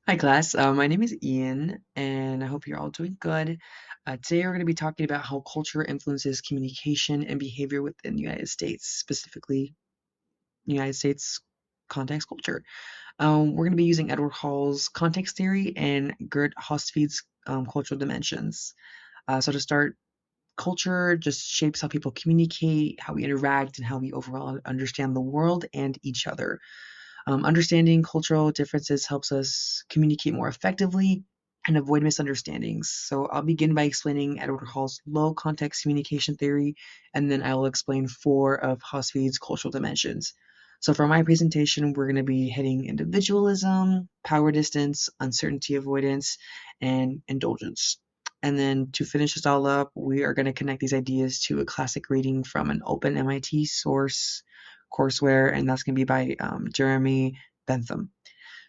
Hi, class. My name is Ian, and I hope you're all doing good. Today, we're going to be talking about how culture influences communication and behavior within the United States, specifically United States context culture. We're going to be using Edward Hall's context theory and Gerd Hofstede's cultural dimensions. So, to start, culture just shapes how people communicate, how we interact, and how we overall understand the world and each other. Understanding cultural differences helps us communicate more effectively and avoid misunderstandings. So I'll begin by explaining Edward Hall's low context communication theory, and then I will explain four of Hofstede's cultural dimensions. So for my presentation, we're going to be hitting individualism, power distance, uncertainty avoidance, and indulgence. And then to finish this all up, we are going to connect these ideas to a classic reading from an open MIT source courseware, and that's going to be by Jeremy Bentham.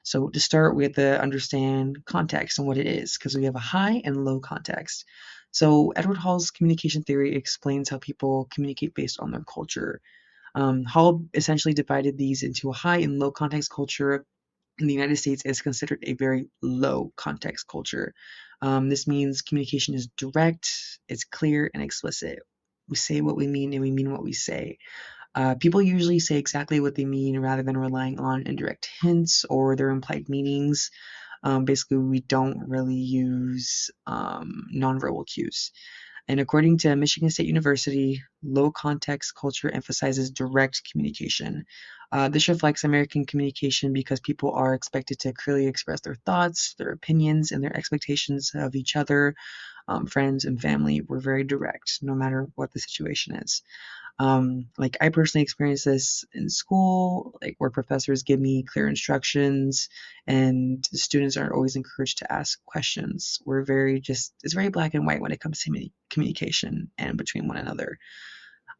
So to start, we have to understand context and what it is, because we have a high and low context. So Edward Hall's communication theory explains how people communicate based on their culture. Hall essentially divided these into a high and low context culture. In the United States, is considered a very low context culture. This means communication is direct, it's clear, and explicit. We say what we mean and we mean what we say. People usually say exactly what they mean rather than relying on indirect hints or their implied meanings. Basically, we don't really use nonverbal cues. And according to Michigan State University, low context culture emphasizes direct communication. This reflects American communication because people are expected to clearly express their thoughts, their opinions, and their expectations of each other, friends, and family. We're very direct, no matter what the situation is. Like I personally experienced this in school, like where professors give me clear instructions and students aren't always encouraged to ask questions. We're very just, it's very black and white when it comes to communication and between one another.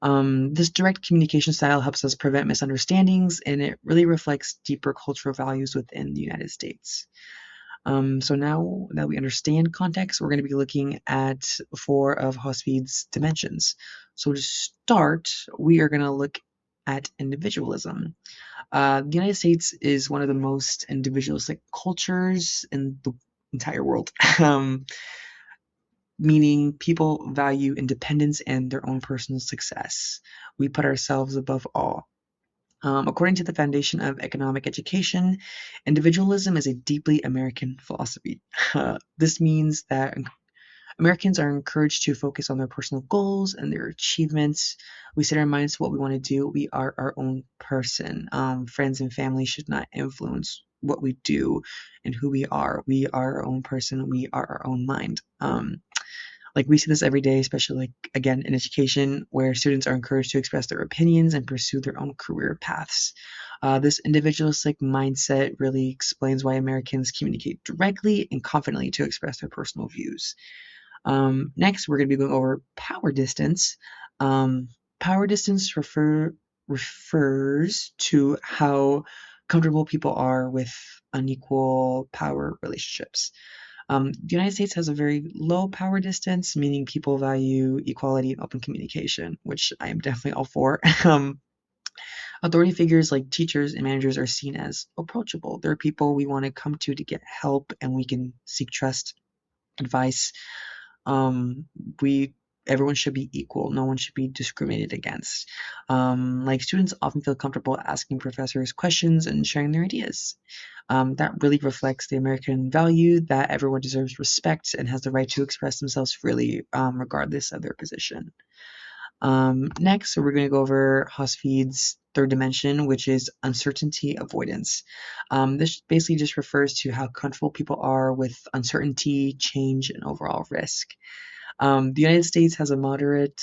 This direct communication style helps us prevent misunderstandings and it really reflects deeper cultural values within the United States. So now that we understand context, we're going to be looking at four of Hofstede's dimensions. So to start, we are going to look at individualism. The United States is one of the most individualistic cultures in the entire world, meaning people value independence and their own personal success. We put ourselves above all. According to the Foundation of Economic Education, individualism is a deeply American philosophy. This means that Americans are encouraged to focus on their personal goals and their achievements. We set our minds to what we want to do. We are our own person. Friends and family should not influence what we do and who we are. We are our own person. We are our own mind. Like we see this every day, especially like again in education, where students are encouraged to express their opinions and pursue their own career paths. This individualistic mindset really explains why Americans communicate directly and confidently to express their personal views. Next, we're going to be going over power distance. Power distance refers to how comfortable people are with unequal power relationships. The United States has a very low power distance, meaning people value equality and open communication, which I am definitely all for. Authority figures like teachers and managers are seen as approachable. They're people we want to come to get help, and we can seek trust, advice. Um, we Everyone should be equal. No one should be discriminated against. Like students often feel comfortable asking professors questions and sharing their ideas. That really reflects the American value that everyone deserves respect and has the right to express themselves freely, regardless of their position. Next, so we're going to go over Hofstede's third dimension, which is uncertainty avoidance. This basically just refers to how comfortable people are with uncertainty, change, and overall risk. The United States has a moderate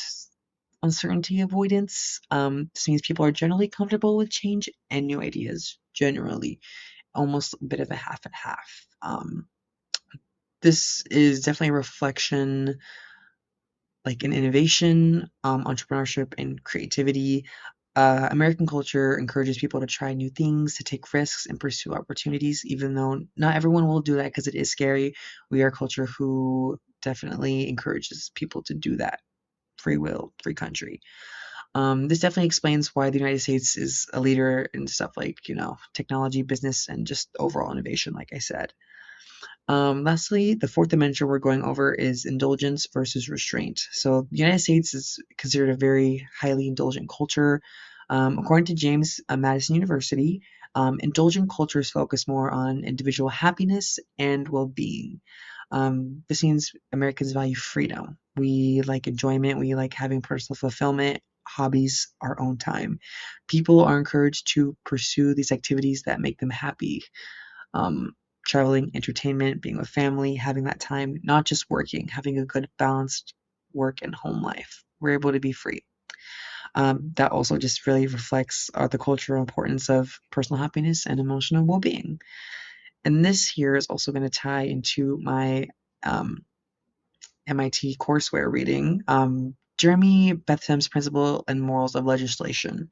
uncertainty avoidance. This means people are generally comfortable with change and new ideas, generally, almost a bit of a half and half. This is definitely a reflection like in innovation, entrepreneurship, and creativity. American culture encourages people to try new things, to take risks, and pursue opportunities, even though not everyone will do that because it is scary. We are a culture who definitely encourages people to do that. Free will, free country. This definitely explains why the United States is a leader in stuff like, technology, business, and just overall innovation, like I said. Lastly, the fourth dimension we're going over is indulgence versus restraint. So the United States is considered a very highly indulgent culture. According to James Madison University, indulgent cultures focus more on individual happiness and well-being. This means Americans value freedom. We like enjoyment. We like having personal fulfillment, hobbies, our own time. People are encouraged to pursue these activities that make them happy. Um, Traveling, entertainment, being with family, having that time, not just working, having a good balanced work and home life. We're able to be free. That also just really reflects the cultural importance of personal happiness and emotional well-being. And this here is also going to tie into my um, MIT courseware reading, Jeremy Bentham's Principle and Morals of Legislation.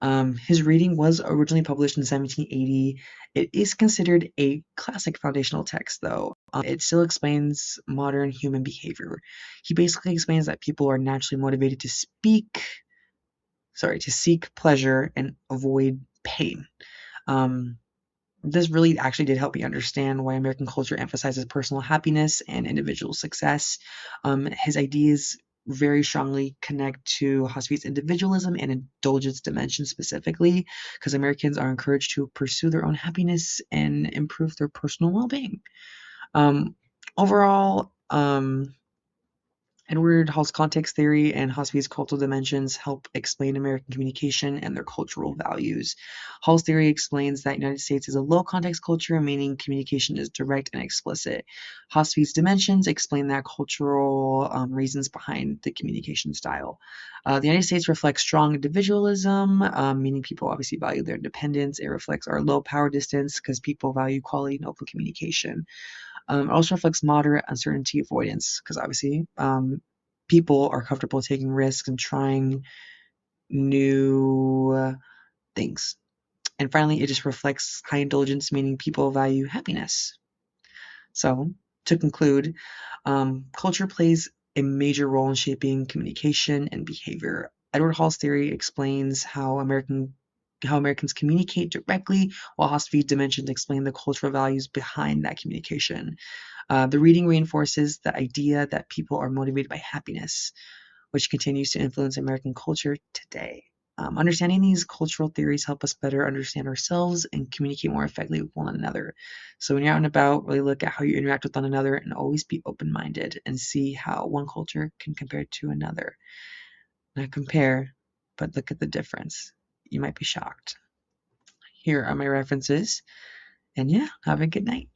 His reading was originally published in 1780. It is considered a classic foundational text, though. It still explains modern human behavior. He basically explains that people are naturally motivated to seek pleasure and avoid pain. Um, this really actually did help me understand why American culture emphasizes personal happiness and individual success. His ideas very strongly connect to Hosfie's individualism and indulgence dimension specifically, because Americans are encouraged to pursue their own happiness and improve their personal well-being. Um, Overall, Edward Hall's context theory and Hosfie's cultural dimensions help explain American communication and their cultural values. Hall's theory explains that the United States is a low context culture, meaning communication is direct and explicit. Hosfie's dimensions explain that cultural reasons behind the communication style. The United States reflects strong individualism, meaning people obviously value their independence. It reflects our low power distance because people value quality and open communication. It also reflects moderate uncertainty avoidance because obviously people are comfortable taking risks and trying new things. And finally, it just reflects high indulgence, meaning people value happiness. So, to conclude, culture plays a major role in shaping communication and behavior. Edward Hall's theory explains how Americans communicate directly, while Hosfie's dimensions explain the cultural values behind that communication. The reading reinforces the idea that people are motivated by happiness, which continues to influence American culture today. Understanding these cultural theories help us better understand ourselves and communicate more effectively with one another. So when you're out and about, really look at how you interact with one another and always be open-minded and see how one culture can compare to another. Not compare, but look at the difference. You might be shocked. Here are my references. And yeah, have a good night.